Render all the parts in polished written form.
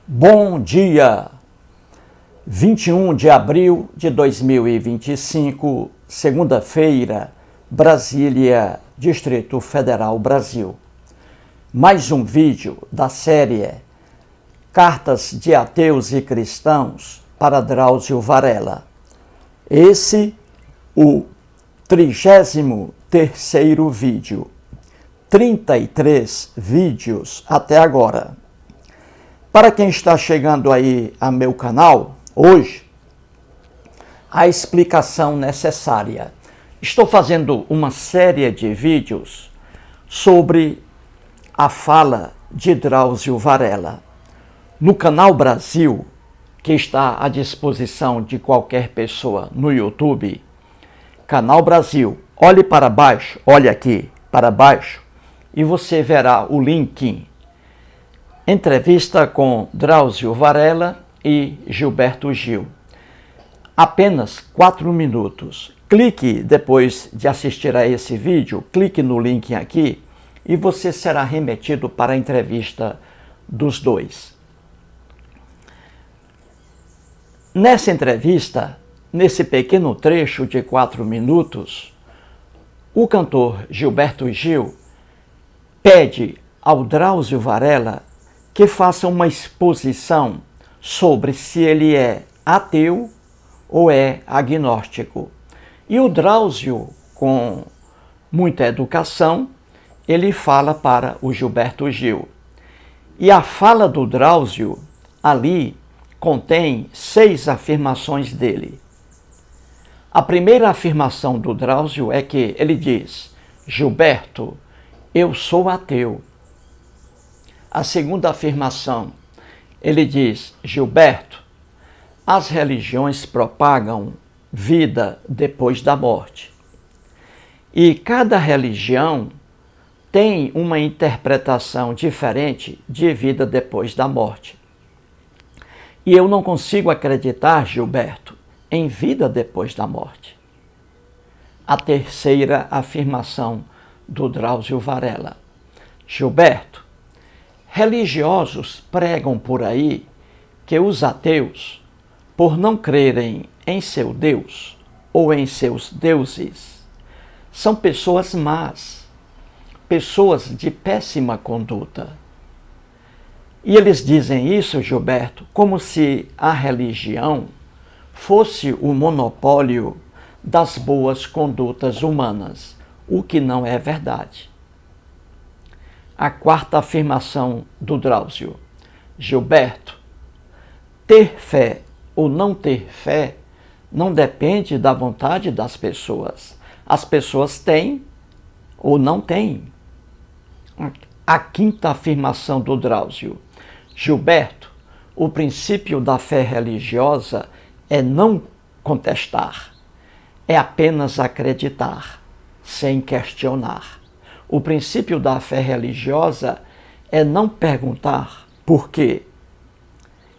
Bom dia! 21 de abril de 2025, segunda-feira, Brasília, Distrito Federal, Brasil. Mais um vídeo da série Cartas de Ateus e Cristãos para Drauzio Varela. Esse, o 33º vídeo. 33 vídeos até agora. Para quem está chegando aí a meu canal, hoje, a explicação necessária. Estou fazendo uma série de vídeos sobre a fala de Drauzio Varela. No canal Brasil, que está à disposição de qualquer pessoa no YouTube, canal Brasil, olhe para baixo, olhe aqui para baixo, e você verá o link. Entrevista com Drauzio Varela e Gilberto Gil. Apenas 4 minutos. Clique depois de assistir a esse vídeo, clique no link aqui e você será remetido para a entrevista dos dois. Nessa entrevista, nesse pequeno trecho de 4 minutos, o cantor Gilberto Gil pede ao Drauzio Varela que faça uma exposição sobre se ele é ateu ou é agnóstico. E o Drauzio, com muita educação, ele fala para o Gilberto Gil. E a fala do Drauzio ali contém 6 afirmações dele. A primeira afirmação do Drauzio é que ele diz: Gilberto, eu sou ateu. A segunda afirmação, ele diz: Gilberto, as religiões propagam vida depois da morte. E cada religião tem uma interpretação diferente de vida depois da morte. E eu não consigo acreditar, Gilberto, em vida depois da morte. A terceira afirmação do Drauzio Varela: Gilberto, religiosos pregam por aí que os ateus, por não crerem em seu Deus ou em seus deuses, são pessoas más, pessoas de péssima conduta. E eles dizem isso, Gilberto, como se a religião fosse o monopólio das boas condutas humanas, o que não é verdade. A quarta afirmação do Drauzio: Gilberto, ter fé ou não ter fé não depende da vontade das pessoas. As pessoas têm ou não têm. A quinta afirmação do Drauzio: Gilberto, o princípio da fé religiosa é não contestar, é apenas acreditar, sem questionar. O princípio da fé religiosa é não perguntar por quê.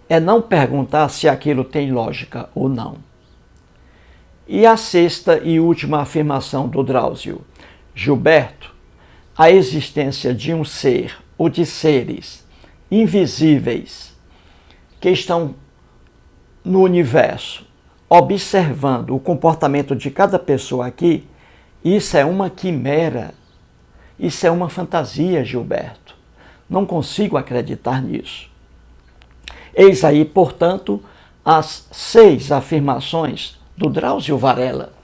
É não perguntar se aquilo tem lógica ou não. E a sexta e última afirmação do Drauzio: Gilberto, a existência de um ser ou de seres invisíveis que estão no universo observando o comportamento de cada pessoa aqui, isso é uma quimera. Isso é uma fantasia, Gilberto. Não consigo acreditar nisso. Eis aí, portanto, as 6 afirmações do Drauzio Varela.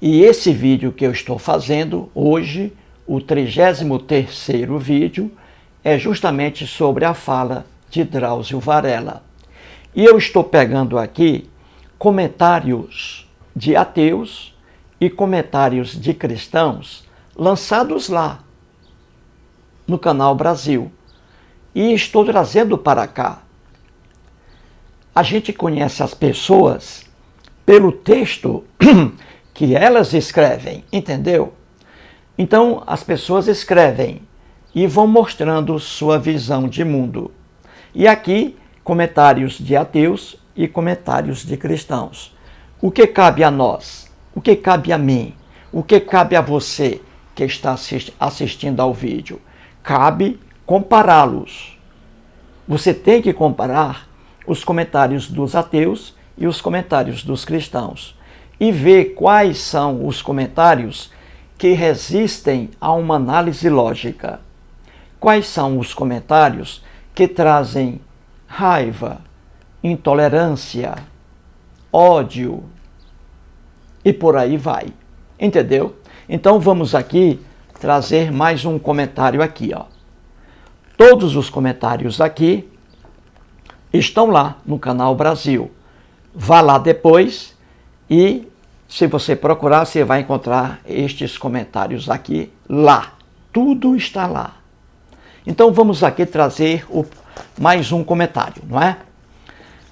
E esse vídeo que eu estou fazendo hoje, o 33º vídeo, é justamente sobre a fala de Drauzio Varela. E eu estou pegando aqui comentários de ateus e comentários de cristãos lançados lá no canal Brasil, e estou trazendo para cá. A gente conhece as pessoas pelo texto que elas escrevem, entendeu? Então as pessoas escrevem e vão mostrando sua visão de mundo. E aqui comentários de ateus e comentários de cristãos. O que cabe a nós? O que cabe a mim? O que cabe a você que está assistindo ao vídeo? Cabe compará-los. Você tem que comparar os comentários dos ateus e os comentários dos cristãos e ver quais são os comentários que resistem a uma análise lógica. Quais são os comentários que trazem raiva, intolerância, ódio e por aí vai. Entendeu? Então vamos aqui trazer mais um comentário aqui, ó. Todos os comentários aqui estão lá no Canal Brasil. Vá lá depois e se você procurar, você vai encontrar estes comentários aqui lá. Tudo está lá. Então vamos aqui trazer mais um comentário, não é?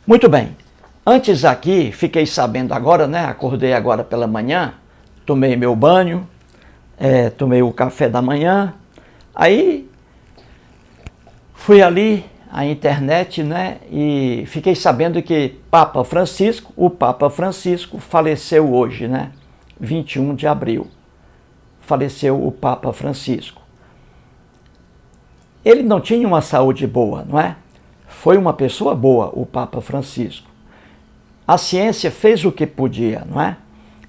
Muito bem. Antes aqui, fiquei sabendo agora, né? Acordei agora pela manhã, tomei meu banho, tomei o café da manhã, aí fui ali à internet, né? E fiquei sabendo que o Papa Francisco faleceu hoje, né? 21 de abril. Faleceu o Papa Francisco. Ele não tinha uma saúde boa, não é? Foi uma pessoa boa, o Papa Francisco. A ciência fez o que podia, não é?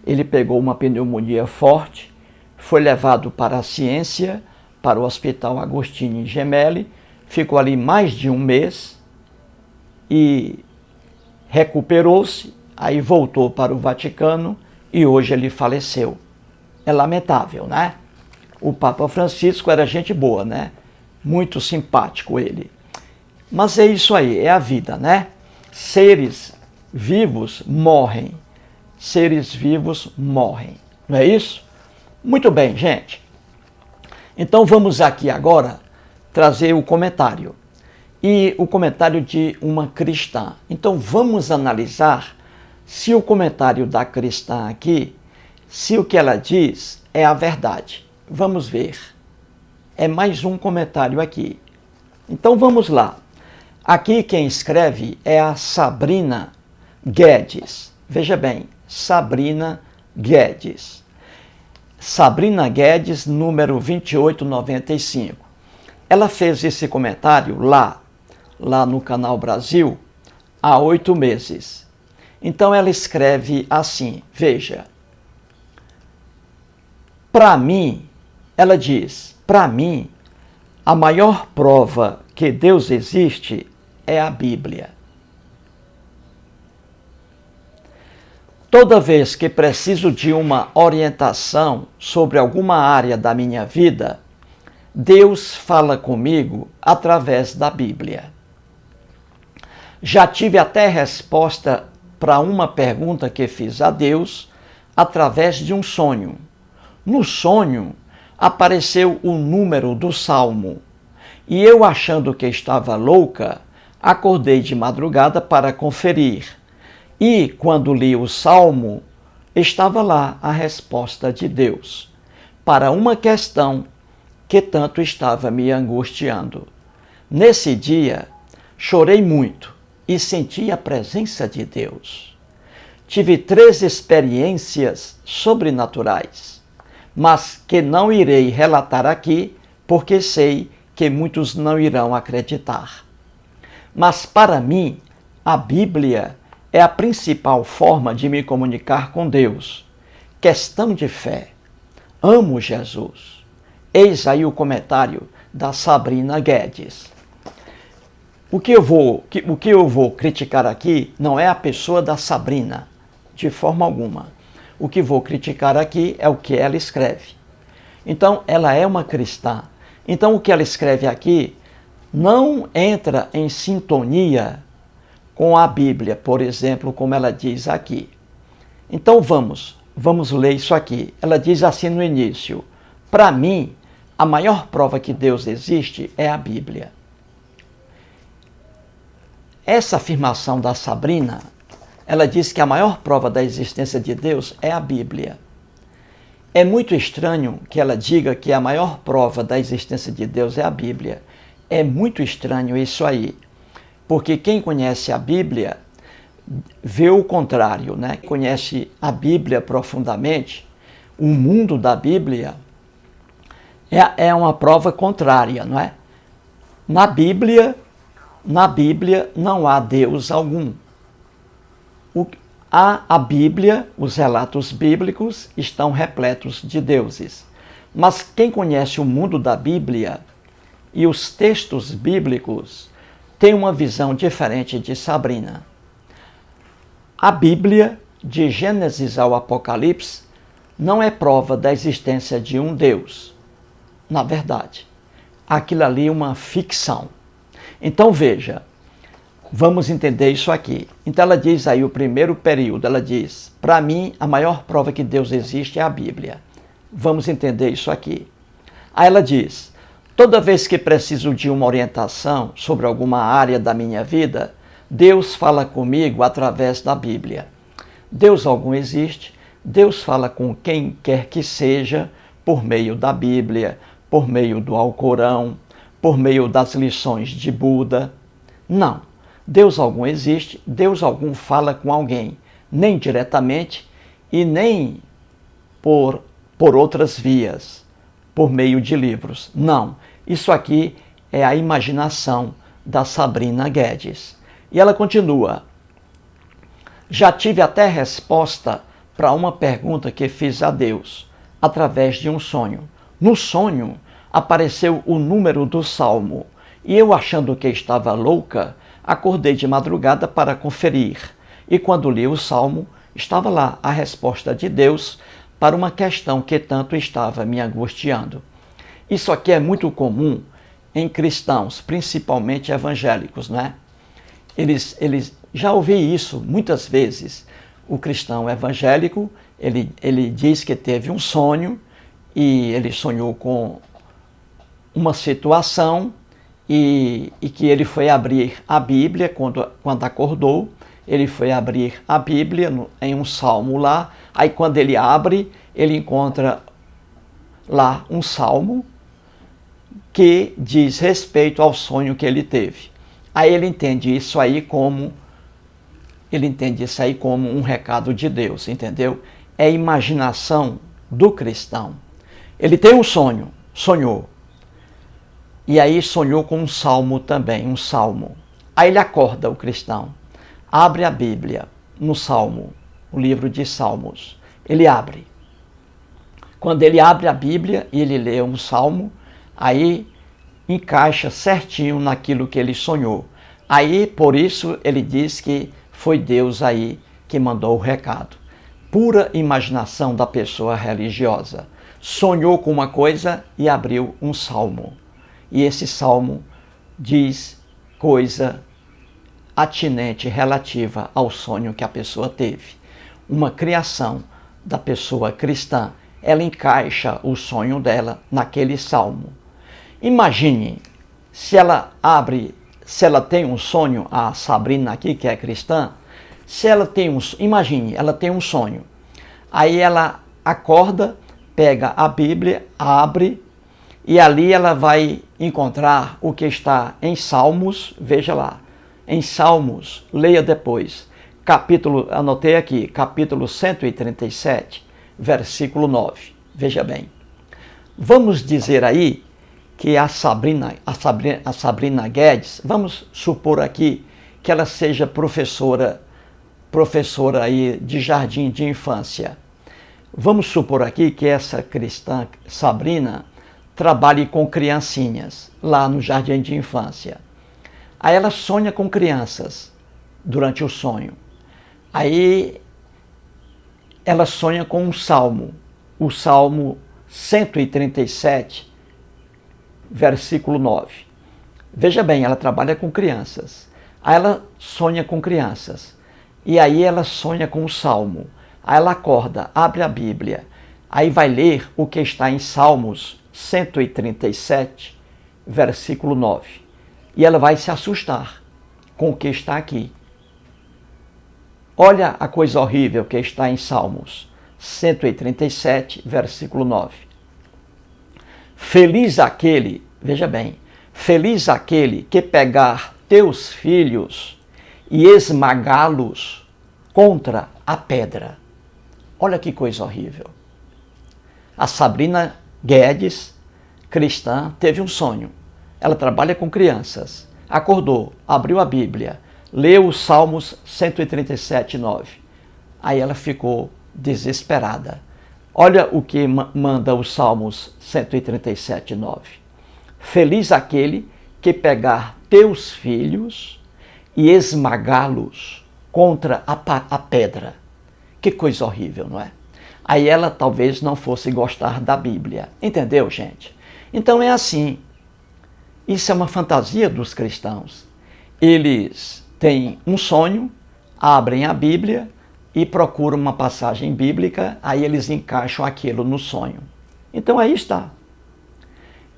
Ele pegou uma pneumonia forte, foi levado para a ciência, para o Hospital Agostinho Gemelli, ficou ali mais de um mês e recuperou-se, aí voltou para o Vaticano e hoje ele faleceu. É lamentável, né? O Papa Francisco era gente boa, né? Muito simpático ele. Mas é isso aí, é a vida, né? Seres vivos morrem. Seres vivos morrem. Não é isso? Muito bem, gente. Então vamos aqui agora trazer o comentário. E o comentário de uma cristã. Então vamos analisar se o comentário da cristã aqui, se o que ela diz é a verdade. Vamos ver. É mais um comentário aqui. Então vamos lá. Aqui quem escreve é a Sabrina Guedes. Veja bem, Sabrina Guedes. Sabrina Guedes, número 2895. Ela fez esse comentário lá no Canal Brasil, há 8 meses. Então ela escreve assim, veja. Para mim, ela diz, para mim, a maior prova que Deus existe é a Bíblia. Toda vez que preciso de uma orientação sobre alguma área da minha vida, Deus fala comigo através da Bíblia. Já tive até resposta para uma pergunta que fiz a Deus através de um sonho. No sonho, apareceu o número do Salmo e eu, achando que estava louca, acordei de madrugada para conferir. E, quando li o Salmo, estava lá a resposta de Deus para uma questão que tanto estava me angustiando. Nesse dia, chorei muito e senti a presença de Deus. Tive 3 experiências sobrenaturais, mas que não irei relatar aqui, porque sei que muitos não irão acreditar. Mas para mim, a Bíblia é a principal forma de me comunicar com Deus. Questão de fé. Amo Jesus. Eis aí o comentário da Sabrina Guedes. O que eu vou criticar aqui não é a pessoa da Sabrina, de forma alguma. O que vou criticar aqui é o que ela escreve. Então, ela é uma cristã. Então, o que ela escreve aqui não entra em sintonia com a Bíblia, por exemplo, como ela diz aqui. Então, vamos ler isso aqui. Ela diz assim no início: para mim, a maior prova que Deus existe é a Bíblia. Essa afirmação da Sabrina, ela diz que a maior prova da existência de Deus é a Bíblia. É muito estranho que ela diga que a maior prova da existência de Deus é a Bíblia. É muito estranho isso aí, porque quem conhece a Bíblia vê o contrário, né? Quem conhece a Bíblia profundamente, o mundo da Bíblia é uma prova contrária, não é? Na Bíblia, Na Bíblia não há Deus algum. A Bíblia, os relatos bíblicos, estão repletos de deuses. Mas quem conhece o mundo da Bíblia e os textos bíblicos tem uma visão diferente de Sabrina. A Bíblia, de Gênesis ao Apocalipse, não é prova da existência de um Deus. Na verdade, aquilo ali é uma ficção. Então veja, vamos entender isso aqui. Então ela diz aí o primeiro período, ela diz, para mim a maior prova que Deus existe é a Bíblia. Vamos entender isso aqui. Aí ela diz, toda vez que preciso de uma orientação sobre alguma área da minha vida, Deus fala comigo através da Bíblia. Deus algum existe, Deus fala com quem quer que seja, por meio da Bíblia, por meio do Alcorão, por meio das lições de Buda. Não, Deus algum existe, Deus algum fala com alguém, nem diretamente e nem por outras vias, por meio de livros. Não, isso aqui é a imaginação da Sabrina Guedes. E ela continua, já tive até resposta para uma pergunta que fiz a Deus, através de um sonho. No sonho, apareceu o número do salmo, e eu, achando que estava louca, acordei de madrugada para conferir. E quando li o salmo, estava lá a resposta de Deus para uma questão que tanto estava me angustiando. Isso aqui é muito comum em cristãos, principalmente evangélicos, né? Eles já ouvi isso muitas vezes. O cristão evangélico, ele diz que teve um sonho e ele sonhou com uma situação e que ele foi abrir a Bíblia quando acordou. Ele foi abrir a Bíblia em um salmo lá. Aí quando ele abre, ele encontra lá um salmo que diz respeito ao sonho que ele teve. Aí ele entende isso aí como um recado de Deus, entendeu? É a imaginação do cristão. Ele tem um sonho, sonhou. E aí sonhou com um salmo também, um salmo. Aí ele acorda, o cristão, abre a Bíblia no salmo, o livro de Salmos. Ele abre. Quando ele abre a Bíblia e ele lê um salmo, aí encaixa certinho naquilo que ele sonhou. Aí, por isso, ele diz que foi Deus aí que mandou o recado. Pura imaginação da pessoa religiosa. Sonhou com uma coisa e abriu um salmo. E esse salmo diz coisa atinente, relativa ao sonho que a pessoa teve. Uma criação da pessoa cristã. Ela encaixa o sonho dela naquele salmo. Imagine, se ela tem um sonho, a Sabrina aqui, que é cristã, imagine, ela tem um sonho. Aí ela acorda, pega a Bíblia, abre, e ali ela vai encontrar o que está em Salmos, veja lá, em Salmos, leia depois, anotei aqui, capítulo 137, versículo 9, veja bem. Vamos dizer aí que a Sabrina Guedes, vamos supor aqui que ela seja professora aí de jardim de infância. Vamos supor aqui que essa cristã Sabrina trabalhe com criancinhas lá no jardim de infância. Aí ela sonha com crianças durante o sonho. Aí ela sonha com um salmo, o Salmo 137, versículo 9. Veja bem, ela trabalha com crianças. Aí ela sonha com crianças. E aí ela sonha com o salmo. Aí ela acorda, abre a Bíblia. Aí vai ler o que está em Salmos 137, versículo 9. E ela vai se assustar com o que está aqui. Olha a coisa horrível que está em Salmos 137, versículo 9. Feliz aquele, veja bem, feliz aquele que pegar teus filhos e esmagá-los contra a pedra. Olha que coisa horrível. A Sabrina Guedes, cristã, teve um sonho. Ela trabalha com crianças. Acordou, abriu a Bíblia, leu os Salmos 137:9. Aí ela ficou desesperada. Olha o que manda os Salmos 137:9. Feliz aquele que pegar teus filhos e esmagá-los contra a pedra. Que coisa horrível, não é? Aí ela talvez não fosse gostar da Bíblia. Entendeu, gente? Então é assim. Isso é uma fantasia dos cristãos. Eles têm um sonho, abrem a Bíblia e procuram uma passagem bíblica, aí eles encaixam aquilo no sonho. Então aí está.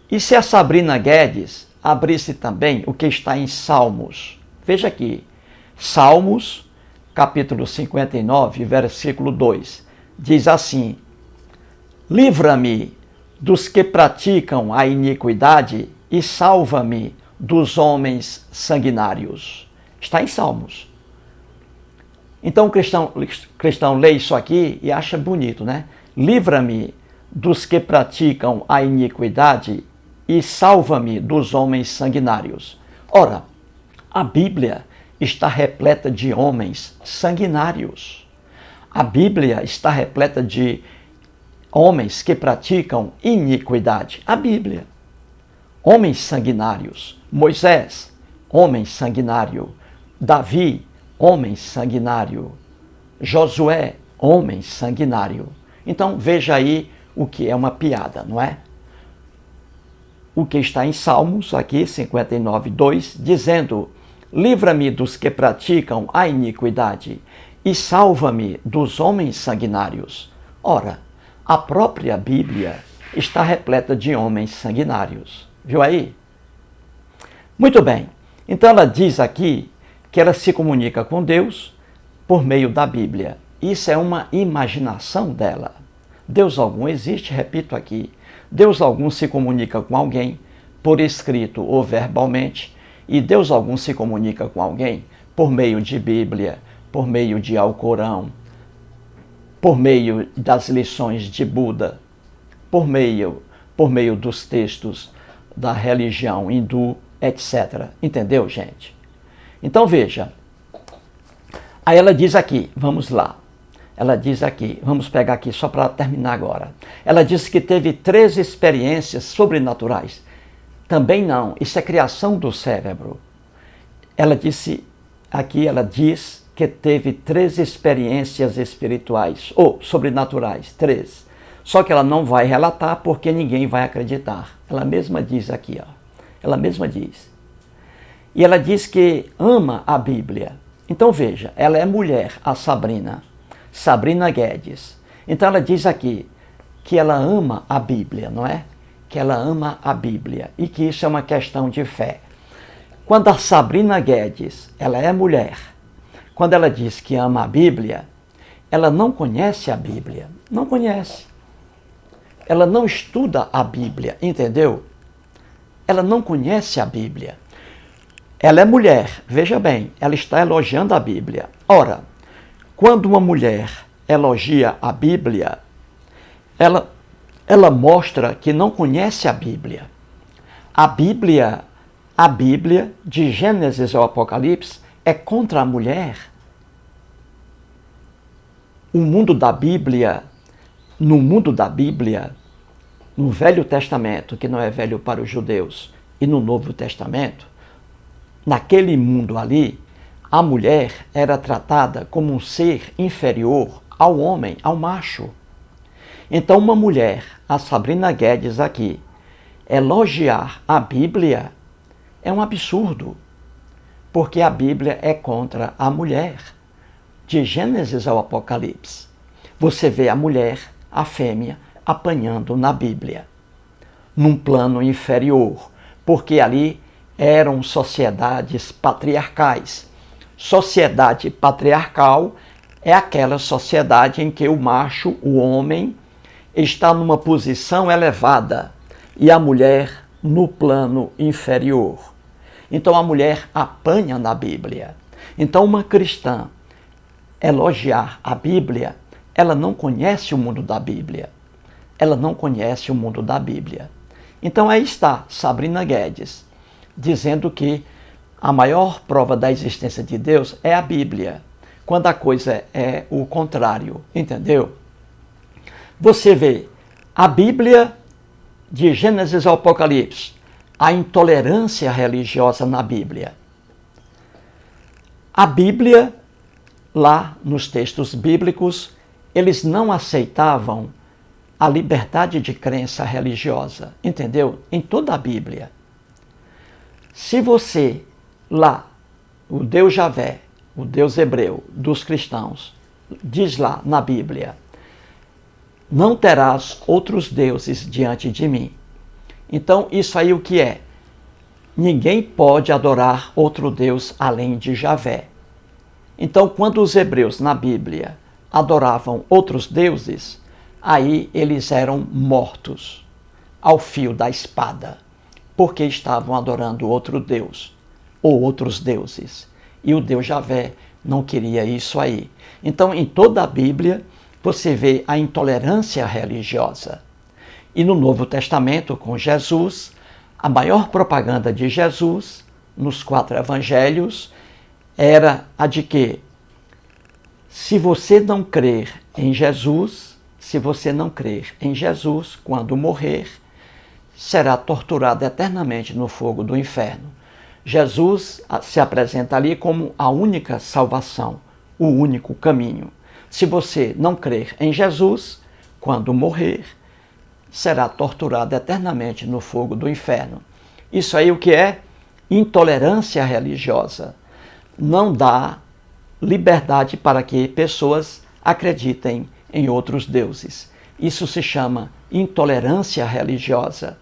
E se a Sabrina Guedes abrisse também o que está em Salmos? Veja aqui, Salmos, capítulo 59, versículo 2, diz assim: livra-me dos que praticam a iniquidade e salva-me dos homens sanguinários. Está em Salmos. Então o cristão lê isso aqui e acha bonito, né? Livra-me dos que praticam a iniquidade e salva-me dos homens sanguinários. Ora, a Bíblia está repleta de homens sanguinários. A Bíblia está repleta de homens que praticam iniquidade. A Bíblia. Homens sanguinários. Moisés, homem sanguinário. Davi, homem sanguinário. Josué, homem sanguinário. Então veja aí o que é uma piada, não é? O que está em Salmos, aqui 59:2, dizendo: livra-me dos que praticam a iniquidade e salva-me dos homens sanguinários. Ora, a própria Bíblia está repleta de homens sanguinários. Viu aí? Muito bem. Então ela diz aqui que ela se comunica com Deus por meio da Bíblia. Isso é uma imaginação dela. Deus algum existe, repito aqui. Deus algum se comunica com alguém por escrito ou verbalmente, e Deus algum se comunica com alguém por meio de Bíblia, por meio de Alcorão, por meio das lições de Buda, por meio dos textos da religião hindu, etc. Entendeu, gente? Então veja, aí ela diz aqui, vamos lá, ela diz aqui, vamos pegar aqui só para terminar agora. Ela diz que teve 3 experiências sobrenaturais. Também não, isso é criação do cérebro. Ela disse aqui, ela diz que teve 3 experiências espirituais, ou sobrenaturais, 3. Só que ela não vai relatar porque ninguém vai acreditar. Ela mesma diz aqui, ó. Ela mesma diz. E ela diz que ama a Bíblia. Então veja, ela é mulher, a Sabrina Guedes. Então ela diz aqui que ela ama a Bíblia, não é? Que ela ama a Bíblia e que isso é uma questão de fé. Quando a Sabrina Guedes, ela é mulher, quando ela diz que ama a Bíblia, ela não conhece a Bíblia, não conhece. Ela não estuda a Bíblia, entendeu? Ela não conhece a Bíblia. Ela é mulher, veja bem, ela está elogiando a Bíblia. Ora, quando uma mulher elogia a Bíblia, ela mostra que não conhece a Bíblia. A Bíblia, de Gênesis ao Apocalipse, é contra a mulher. No mundo da Bíblia, no Velho Testamento, que não é velho para os judeus, e no Novo Testamento, naquele mundo ali, a mulher era tratada como um ser inferior ao homem, ao macho. Então uma mulher, a Sabrina Guedes aqui, elogiar a Bíblia é um absurdo, porque a Bíblia é contra a mulher. De Gênesis ao Apocalipse, você vê a mulher, a fêmea, apanhando na Bíblia, num plano inferior, porque ali eram sociedades patriarcais. Sociedade patriarcal é aquela sociedade em que o macho, o homem, está numa posição elevada e a mulher no plano inferior. Então a mulher apanha na Bíblia. Então uma cristã elogiar a Bíblia, ela não conhece o mundo da Bíblia. Ela não conhece o mundo da Bíblia. Então aí está Sabrina Guedes, dizendo que a maior prova da existência de Deus é a Bíblia, quando a coisa é o contrário, entendeu? Você vê a Bíblia de Gênesis ao Apocalipse, a intolerância religiosa na Bíblia. A Bíblia, lá nos textos bíblicos, eles não aceitavam a liberdade de crença religiosa, entendeu? Em toda a Bíblia. Se você, lá, o Deus Javé, o Deus hebreu dos cristãos, diz lá na Bíblia, não terás outros deuses diante de mim. Então, isso aí o que é? Ninguém pode adorar outro Deus além de Javé. Então, quando os hebreus na Bíblia adoravam outros deuses, aí eles eram mortos ao fio da espada, porque estavam adorando outro Deus ou outros deuses. E o Deus Javé não queria isso aí. Então, em toda a Bíblia, você vê a intolerância religiosa. E no Novo Testamento, com Jesus, a maior propaganda de Jesus, nos 4 evangelhos, era a de que, se você não crer em Jesus, quando morrer, será torturado eternamente no fogo do inferno. Jesus se apresenta ali como a única salvação, o único caminho. Se você não crer em Jesus, quando morrer, será torturado eternamente no fogo do inferno. Isso aí o que é? Intolerância religiosa. Não dá liberdade para que pessoas acreditem em outros deuses. Isso se chama intolerância religiosa.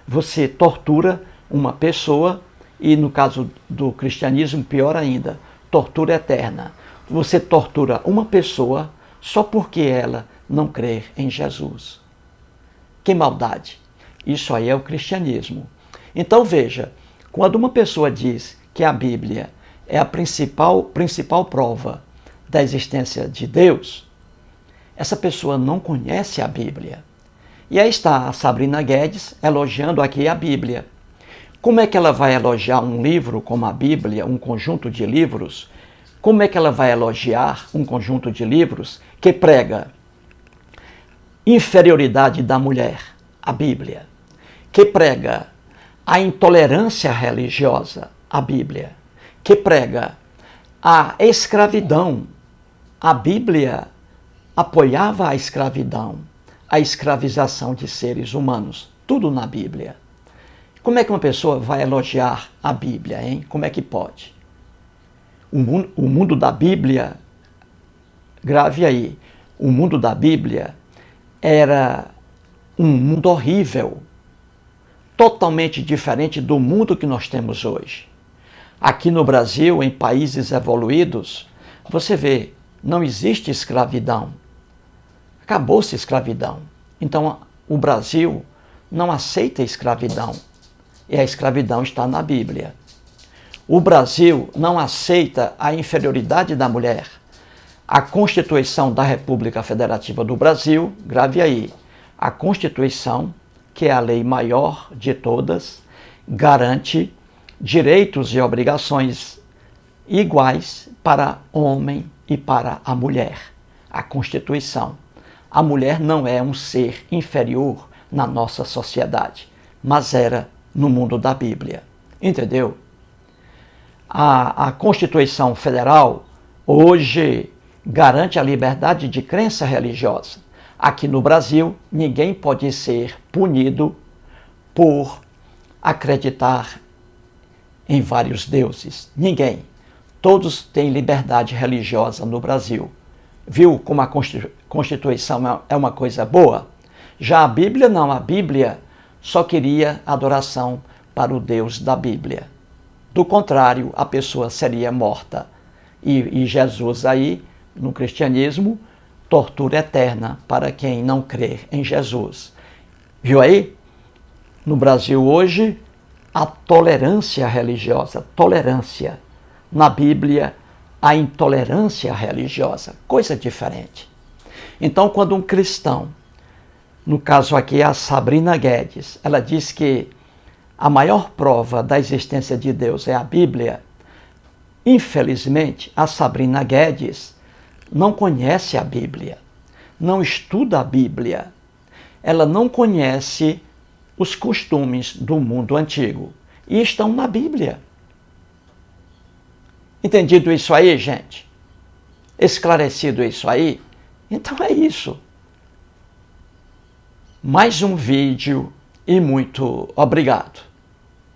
Você tortura uma pessoa e, no caso do cristianismo, pior ainda, tortura eterna. Você tortura uma pessoa só porque ela não crê em Jesus. Que maldade! Isso aí é o cristianismo. Então veja, quando uma pessoa diz que a Bíblia é a principal prova da existência de Deus, essa pessoa não conhece a Bíblia. E aí está a Sabrina Guedes elogiando aqui a Bíblia. Como é que ela vai elogiar um livro como a Bíblia, um conjunto de livros? Como é que ela vai elogiar um conjunto de livros que prega inferioridade da mulher, a Bíblia, que prega a intolerância religiosa, a Bíblia, que prega a escravidão? A Bíblia apoiava a escravidão, a escravização de seres humanos, tudo na Bíblia. Como é que uma pessoa vai elogiar a Bíblia, hein? Como é que pode? O mundo da Bíblia, grave aí, o mundo da Bíblia era um mundo horrível, totalmente diferente do mundo que nós temos hoje. Aqui no Brasil, em países evoluídos, você vê, não existe escravidão. Acabou-se a escravidão. Então, o Brasil não aceita a escravidão. E a escravidão está na Bíblia. O Brasil não aceita a inferioridade da mulher. A Constituição da República Federativa do Brasil, grave aí, a Constituição, que é a lei maior de todas, garante direitos e obrigações iguais para homem e para a mulher. A Constituição. A mulher não é um ser inferior na nossa sociedade, mas era no mundo da Bíblia. Entendeu? A Constituição Federal hoje garante a liberdade de crença religiosa. Aqui no Brasil, ninguém pode ser punido por acreditar em vários deuses. Ninguém. Todos têm liberdade religiosa no Brasil. Viu como a Constituição é uma coisa boa? Já a Bíblia não. A Bíblia só queria adoração para o Deus da Bíblia. Do contrário, a pessoa seria morta. E Jesus aí, no cristianismo, tortura eterna para quem não crer em Jesus. Viu aí? No Brasil hoje, a tolerância religiosa, tolerância. Na Bíblia, a intolerância religiosa, coisa diferente. Então, quando um cristão, no caso aqui a Sabrina Guedes, ela diz que a maior prova da existência de Deus é a Bíblia, Infelizmente, a Sabrina Guedes não conhece a Bíblia, não estuda a Bíblia. Ela não conhece os costumes do mundo antigo e estão na Bíblia. Entendido isso aí, gente? Esclarecido isso aí? Então é isso. Mais um vídeo e muito obrigado.